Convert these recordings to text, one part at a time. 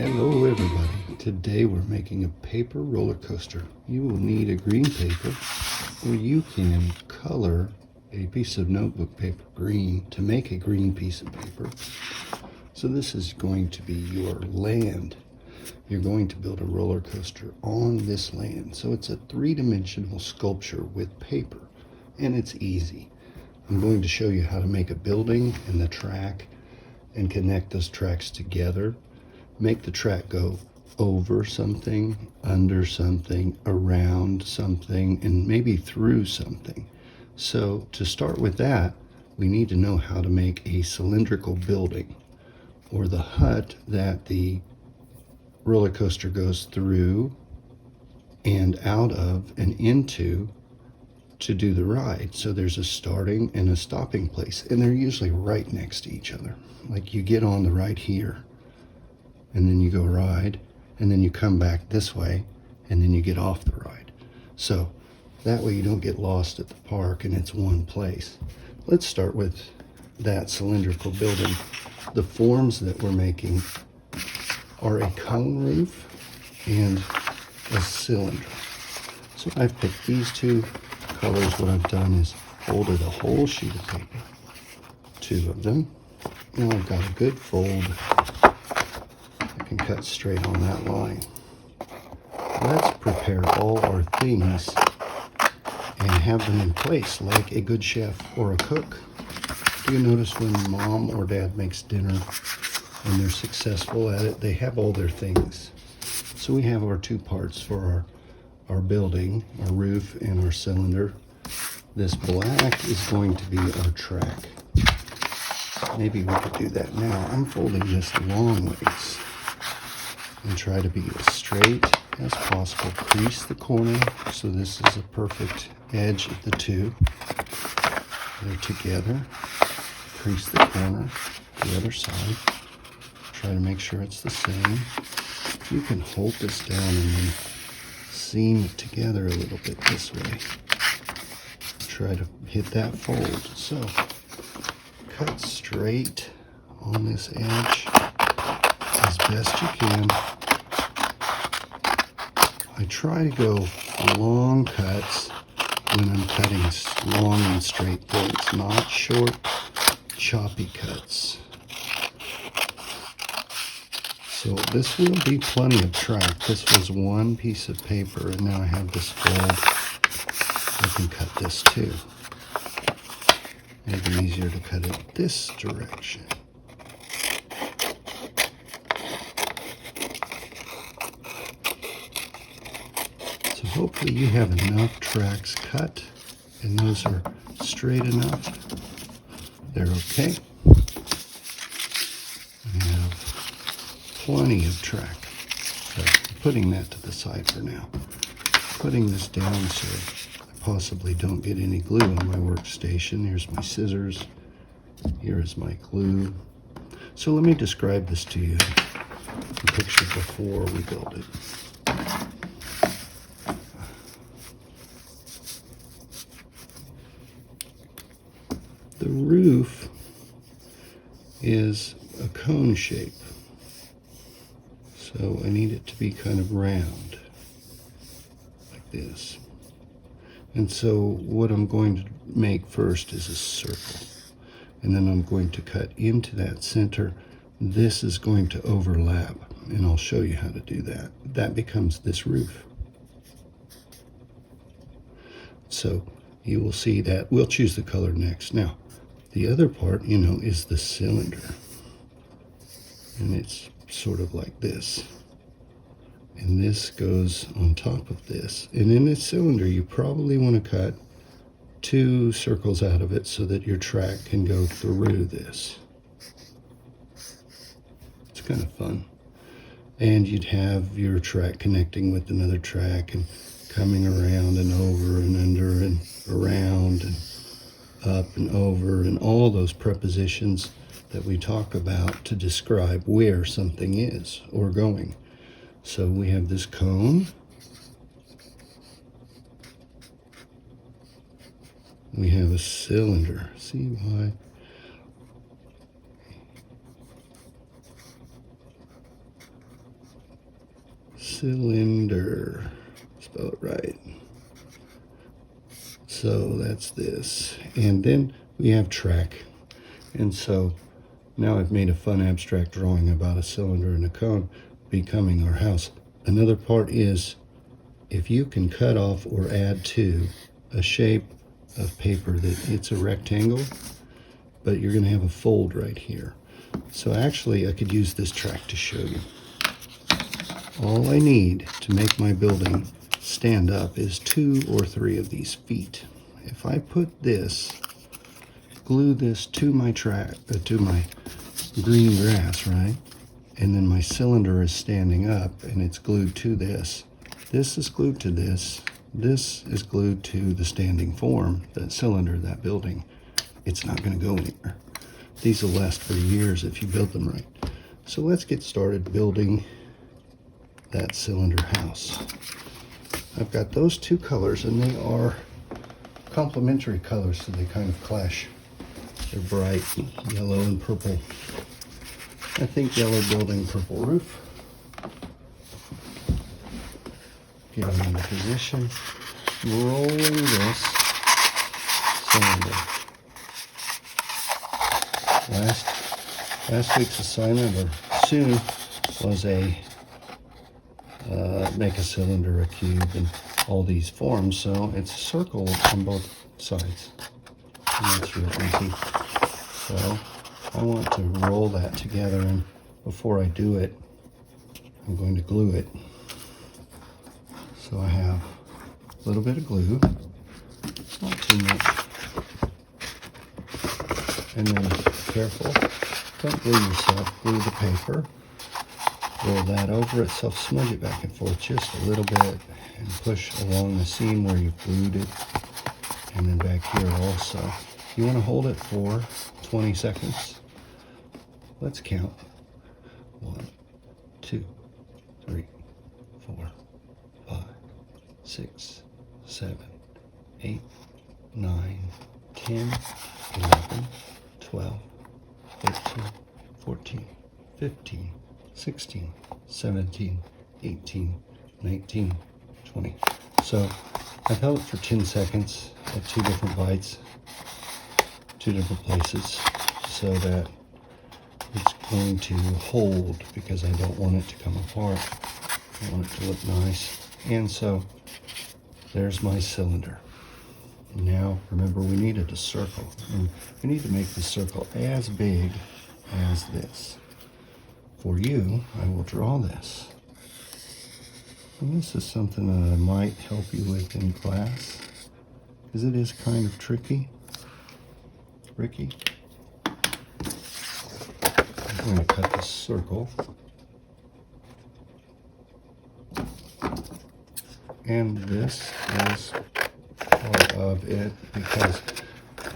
Hello everybody. Today we're making a paper roller coaster. You will need a green paper, or you can color a piece of notebook paper green to make a green piece of paper. So this is going to be your land. You're going to build a roller coaster on this land. So it's a three-dimensional sculpture with paper, and it's easy. I'm going to show you how to make a building and the track and connect those tracks together. Make the track go over something, under something, around something, and maybe through something. So to start with that, we need to know how to make a cylindrical building, or the hut that the roller coaster goes through and out of and into to do the ride. So there's a starting and a stopping place, and they're usually right next to each other. Like you get on the ride here, and then you go ride, and then you come back this way, and then you get off the ride. So that way you don't get lost at the park and it's one place. Let's start with that cylindrical building. The forms that we're making are a cone roof and a cylinder. So I've picked these two colors. What I've done is folded a whole sheet of paper, two of them. Now I've got a good fold. I can cut straight on that line. Let's prepare all our things and have them in place like a good chef or a cook. Do you notice when mom or dad makes dinner and they're successful at it, they have all their things. So we have our two parts for our building, our roof and our cylinder. This black is going to be our track. Maybe we could do that now. I'm folding this long ways and try to be as straight as possible. Crease the corner so this is a perfect edge of the two. They're together. Crease the corner, the other side. Try to make sure it's the same. You can hold this down and then seam it together a little bit this way. Try to hit that fold. So cut straight on this edge as best you can. I try to go long cuts when I'm cutting long and straight things, not short, choppy cuts. So this will be plenty of track. This was one piece of paper, and now I have this fold. I can cut this too. Maybe easier to cut it this direction. So hopefully you have enough tracks cut, and those are straight enough. They're okay. We have plenty of track. So I'm putting that to the side for now. Putting this down so I possibly don't get any glue on my workstation. Here's my scissors. Here is my glue. So let me describe this to you. The picture before we build it. The roof is a cone shape. So I need it to be kind of round, like this. And so what I'm going to make first is a circle. And then I'm going to cut into that center. This is going to overlap, and I'll show you how to do that. That becomes this roof. So you will see that. We'll choose the color next. Now, the other part, is the cylinder. And it's sort of like this. And this goes on top of this. And in this cylinder, you probably want to cut two circles out of it so that your track can go through this. It's kind of fun. And you'd have your track connecting with another track and coming around and over and under and around and up and over, and all those prepositions that we talk about to describe where something is or going. So we have this cone. We have a cylinder. See why? cylinder. Spell it right. So that's this. And then we have track. And so now I've made a fun abstract drawing about a cylinder and a cone becoming our house. Another part is if you can cut off or add to a shape of paper that it's a rectangle, but you're going to have a fold right here. So actually I could use this track to show you. All I need to make my building stand up is 2 or 3 of these feet. If I put this, glue this to my to my green grass, right? And then my cylinder is standing up and it's glued to this. This is glued to this. This is glued to the standing form, that cylinder, that building. It's not going to go anywhere. These will last for years if you build them right. So let's get started building that cylinder house. I've got those 2 colors and they are complementary colors, so they kind of clash. They're bright yellow and purple. I think yellow building, purple roof. Getting into position, rolling this cylinder. Last week's assignment, or soon, was a make a cylinder, a cube, and all these forms. So it's a circle on both sides. And that's real easy. So I want to roll that together, and before I do it, I'm going to glue it. So I have a little bit of glue, not too much. And then careful, don't glue yourself, glue the paper. Roll that over itself, smudge it back and forth just a little bit, and push along the seam where you've glued it. And then back here also. You want to hold it for 20 seconds. Let's count. 1, 2, 3, 4, 5, 6, 7, 8, 9, 10, 11, 12, 13, 14, 15, 16, 17, 18, 19, 20. So I've held it for 10 seconds at 2 different bites, 2 different places, so that it's going to hold, because I don't want it to come apart. I want it to look nice. And so there's my cylinder. Now remember, we needed a circle, and we need to make the circle as big as this. For you, I will draw this. And this is something that I might help you with in class, because it is kind of tricky. Ricky. I'm going to cut this circle. And this is part of it, because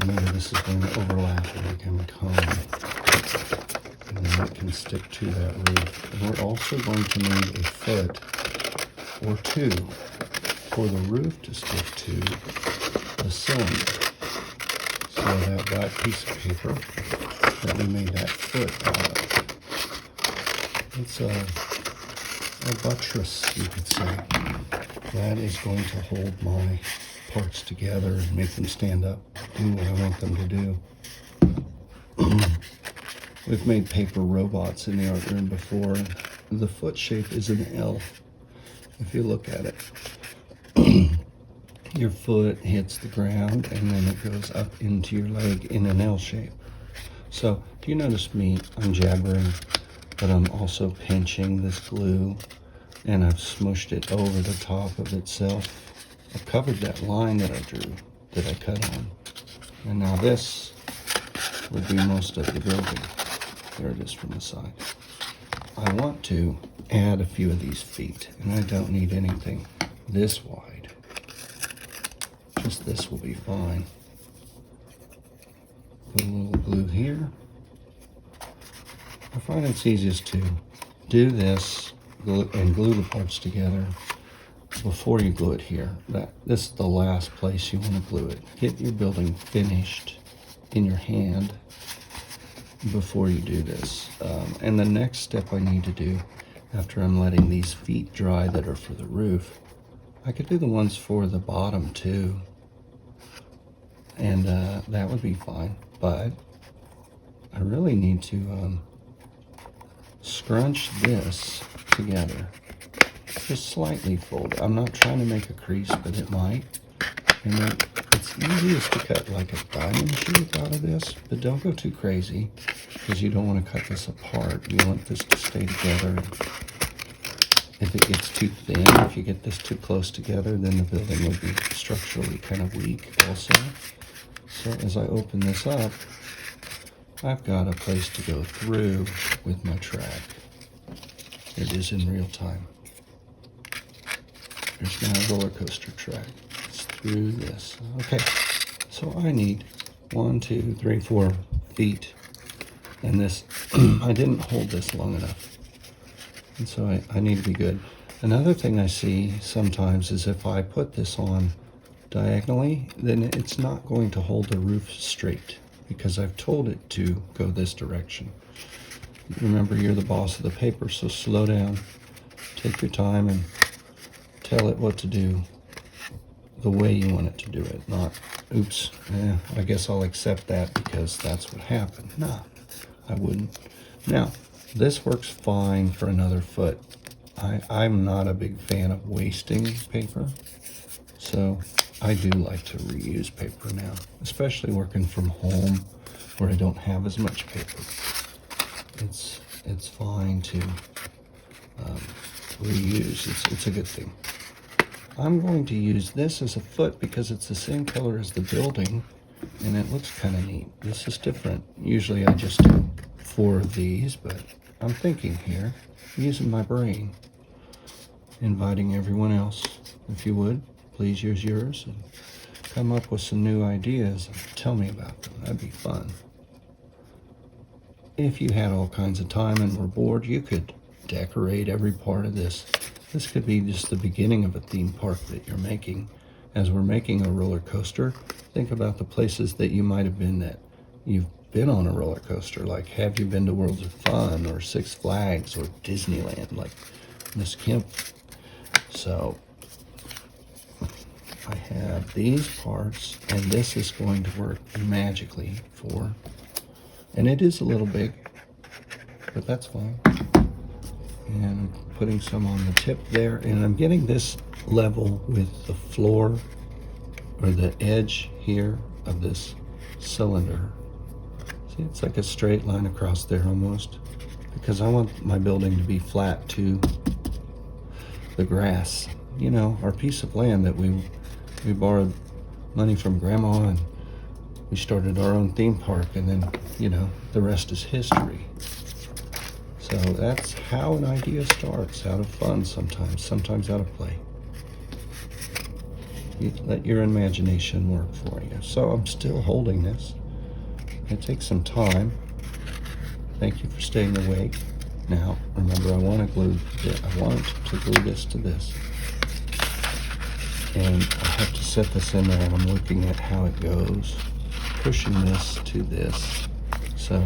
remember, this is going to overlap and become a cone. And then it can stick to that roof. And we're also going to need a foot or 2 for the roof to stick to the cylinder. So that black piece of paper that we made that foot out of, it's a buttress, you could say. That is going to hold my parts together and make them stand up, do what I want them to do. We've made paper robots in the art room before. The foot shape is an L. If you look at it, your foot hits the ground and then it goes up into your leg in an L shape. So do you notice me? I'm jabbering, but I'm also pinching this glue, and I've smushed it over the top of itself. I've covered that line that I drew, that I cut on. And now this would be most of the building. There it is from the side. I want to add a few of these feet, and I don't need anything this wide. Just this will be fine. Put a little glue here. I find it's easiest to do this and glue the parts together before you glue it here. This is the last place you want to glue it. Get your building finished in your hand before you do this. And the next step I need to do after I'm letting these feet dry that are for the roof. I could do the ones for the bottom too, and that would be fine, but I really need to scrunch this together, just slightly fold. I'm not trying to make a crease, but it might. And then it's easiest to cut like a diamond shape out of this, but don't go too crazy because you don't want to cut this apart. You want this to stay together. If it gets too thin, if you get this too close together, then the building will be structurally kind of weak also. So as I open this up, I've got a place to go through with my track. Here it is in real time. There's my roller coaster track. It's through this. Okay, so I need 1, 2, 3, 4 feet. And this, I didn't hold this long enough. And so I need to be good. Another thing I see sometimes is if I put this on diagonally, then it's not going to hold the roof straight because I've told it to go this direction. Remember, you're the boss of the paper, so slow down, take your time, and tell it what to do the way you want it to do it, not, oops, I guess I'll accept that because that's what happened. No, I wouldn't. Now, this works fine for another foot. I'm not a big fan of wasting paper, so I do like to reuse paper now, especially working from home where I don't have as much paper. It's fine to reuse. It's a good thing. I'm going to use this as a foot because it's the same color as the building, and it looks kind of neat. This is different. Usually I just do 4 of these, but I'm thinking here, using my brain, inviting everyone else, if you would, please use yours and come up with some new ideas and tell me about them. That'd be fun. If you had all kinds of time and were bored, you could decorate every part of this. This could be just the beginning of a theme park that you're making. As we're making a roller coaster, think about the places that you might have been that you've been on a roller coaster. Like, have you been to Worlds of Fun or Six Flags or Disneyland like Miss Kemp? So I have these parts, and this is going to work magically for, and it is a little big, but that's fine. And I'm putting some on the tip there, and I'm getting this level with the floor or the edge here of this cylinder. See, it's like a straight line across there almost, because I want my building to be flat to the grass. You know, our piece of land that we borrowed money from Grandma, and we started our own theme park, and then, you know, the rest is history. So that's how an idea starts, out of fun sometimes out of play. You let your imagination work for you. So I'm still holding this. It takes some time. Thank you for staying awake. Now, remember, I want to glue this to this. And I have to set this in there, and I'm looking at how it goes, pushing this to this. So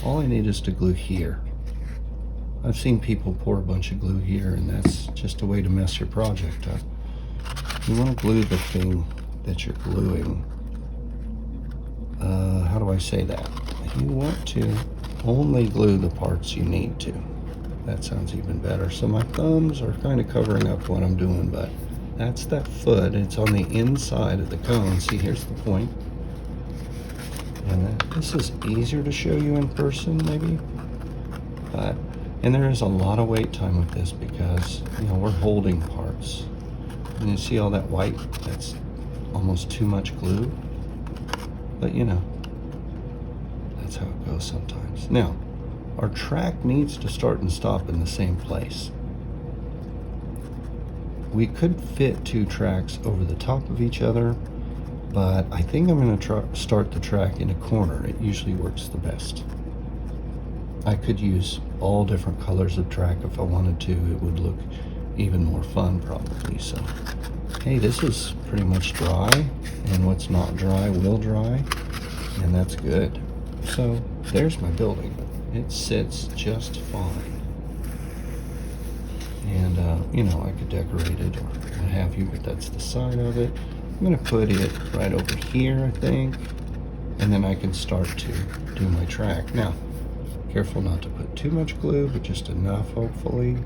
all I need is to glue here. I've seen people pour a bunch of glue here, and that's just a way to mess your project up. You want to glue the thing that you're gluing. How do I say that? You want to only glue the parts you need to. That sounds even better. So my thumbs are kind of covering up what I'm doing, but that's that foot. It's on the inside of the cone. See, here's the point. And this is easier to show you in person, maybe. And there is a lot of wait time with this because, you know, we're holding parts. And you see all that white? That's almost too much glue. But, you know, that's how it goes sometimes. Now, our track needs to start and stop in the same place. We could fit 2 tracks over the top of each other, but I think I'm going to start the track in a corner. It usually works the best. I could use all different colors of track if I wanted to. It would look even more fun probably. So, hey, this is pretty much dry, and what's not dry will dry, and that's good. So there's my building. It sits just fine. And, you know, I could decorate it or what have you, but that's the side of it. I'm going to put it right over here, I think, and then I can start to do my track. Now, careful not to put too much glue, but just enough, hopefully.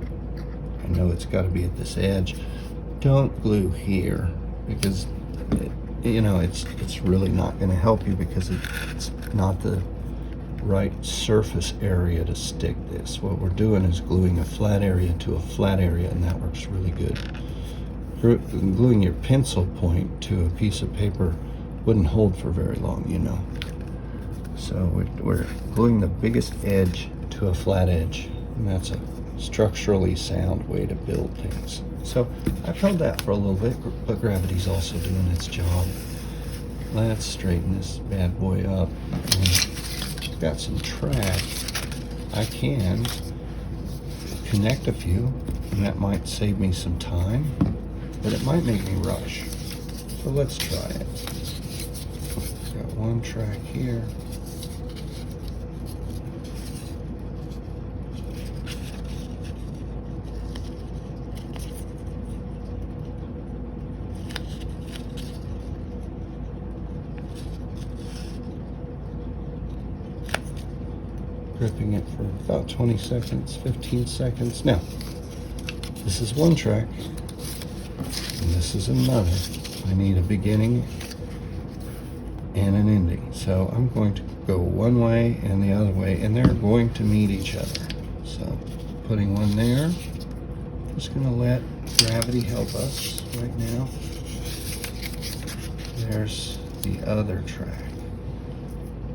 I know it's got to be at this edge. Don't glue here, because you know, it's really not going to help you, because it's not the right surface area to stick this. What we're doing is gluing a flat area to a flat area, and that works really good. Gluing your pencil point to a piece of paper wouldn't hold for very long, you know. So we're gluing the biggest edge to a flat edge, and that's a structurally sound way to build things. So I've held that for a little bit, but gravity's also doing its job. Let's straighten this bad boy up. I've got some track. I can connect a few, and that might save me some time, but it might make me rush. So let's try it. Got one track here. Gripping it for about 20 seconds, 15 seconds. Now, this is one track, and this is another. I need a beginning and an ending. So I'm going to go one way and the other way, and they're going to meet each other. So putting one there, just going to let gravity help us right now. There's the other track,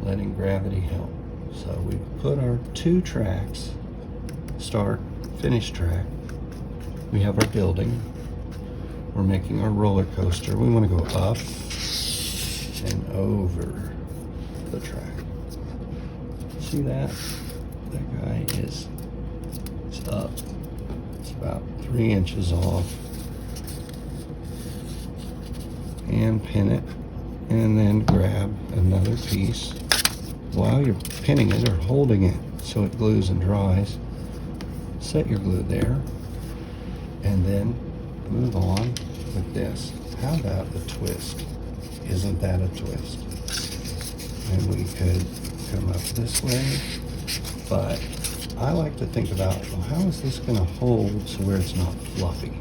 letting gravity help. So we put our two tracks, start, finish track. We have our building. We're making our roller coaster. We want to go up and over the track. See that? That guy is up. It's about 3 inches off. And pin it, and then grab another piece while you're pinning it or holding it so it glues and dries. Set your glue there, and then move on with this. How about a twist? Isn't that a twist? And we could come up this way, but I like to think about, well, how is this going to hold so where it's not fluffy?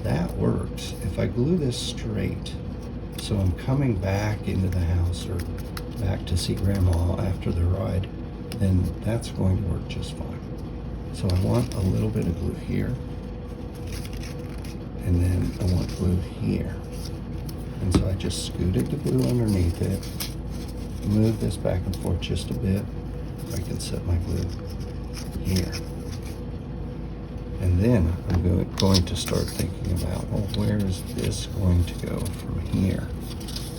That works. If I glue this straight, so I'm coming back into the house or back to see Grandma after the ride, then that's going to work just fine. So I want a little bit of glue here, and then I want glue here. And so I just scooted the glue underneath it, move this back and forth just a bit. I can set my glue here. And then I'm going to start thinking about, well, where is this going to go from here?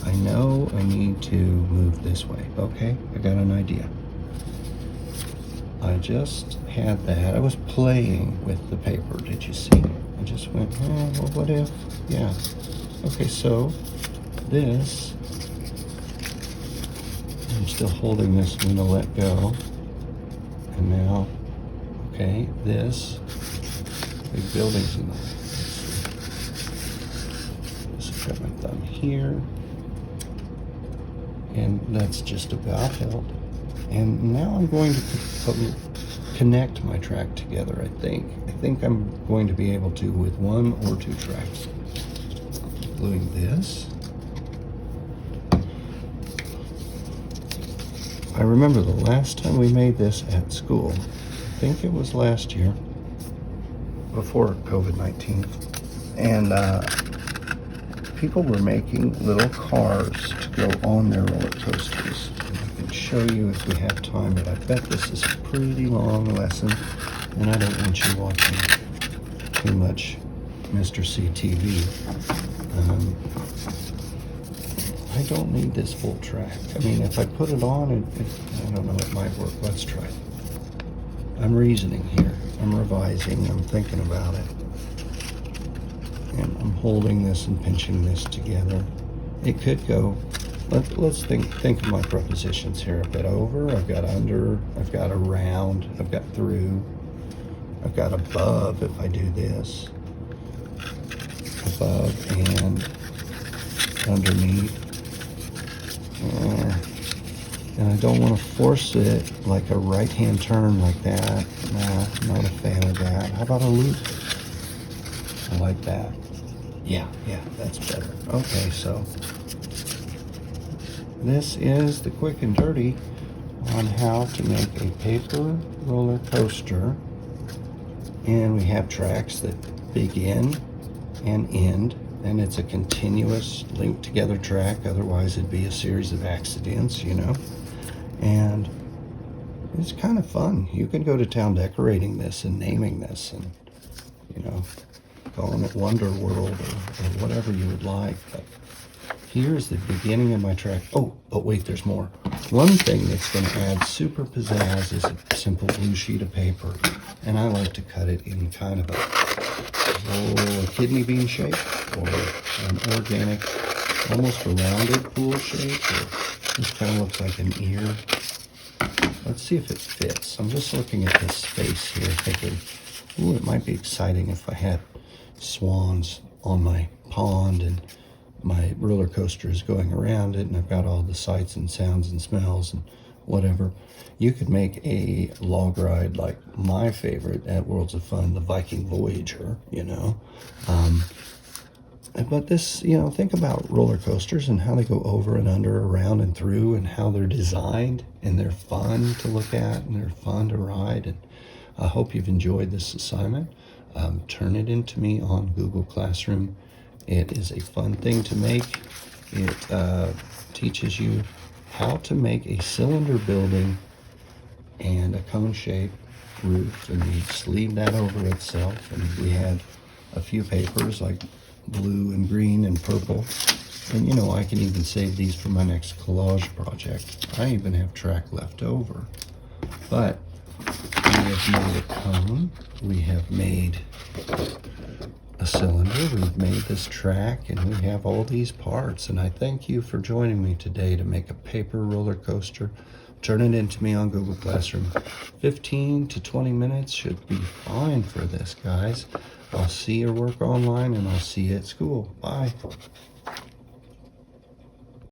I know I need to move this way. Okay, I got an idea. I just had that. I was playing with the paper. Did you see? I just went, oh, well, what if? Yeah. Okay, so this, I'm still holding this. I'm going to let go. And now, okay, this big building's in the way. Just got my thumb here. And that's just about held. And now I'm going to connect my track together, I think. I think I'm going to be able to with one or two tracks. Gluing this. I remember the last time we made this at school. I think it was last year, before COVID-19. And people were making little cars to go on their roller coasters. I can show you if we have time, but I bet this is a pretty long lesson, and I don't want you watching too much Mr.C TV. I don't need this full track. I mean, if I put it on, I don't know, it might work. Let's try it. I'm reasoning here. I'm revising. I'm thinking about it. And I'm holding this and pinching this together. It could go, let's think of my prepositions here. I've got over, I've got under, I've got around, I've got through, I've got above if I do this. Above and underneath. And I don't want to force it like a right-hand turn like that. Nah, I'm not a fan of that. How about a loop? I like that. Yeah, that's better. Okay, so this is the quick and dirty on how to make a paper roller coaster. And we have tracks that begin and end, and it's a continuous linked together track. Otherwise it'd be a series of accidents, you know. And it's kind of fun. You can go to town decorating this and naming this and, you know, calling it Wonder World or whatever you would like. But here's the beginning of my track. Oh, wait, there's more. One thing that's going to add super pizzazz is a simple blue sheet of paper. And I like to cut it in kind of a kidney bean shape or an organic, almost a rounded pool shape. Or this kind of looks like an ear. Let's see if it fits. I'm just looking at this space here thinking, ooh, it might be exciting if I had swans on my pond and my roller coaster is going around it and I've got all the sights and sounds and smells and whatever. You could make a log ride like my favorite at Worlds of Fun, the Viking Voyager, you know. But this, you know, think about roller coasters and how they go over and under, around and through, and how they're designed, and they're fun to look at and they're fun to ride. And I hope you've enjoyed this assignment. Turn it into me on Google Classroom. It is a fun thing to make. It teaches you how to make a cylinder building and a cone-shaped roof, and you sleeve that over itself. And we had a few papers like blue and green and purple. And you know, I can even save these for my next collage project. I even have track left over. But we have made a cone, we have made a cylinder, we've made this track, and we have all these parts. And I thank you for joining me today to make a paper roller coaster. Turn it into me on Google Classroom. 15 to 20 minutes should be fine for this, guys. I'll see your work online and I'll see you at school. Bye.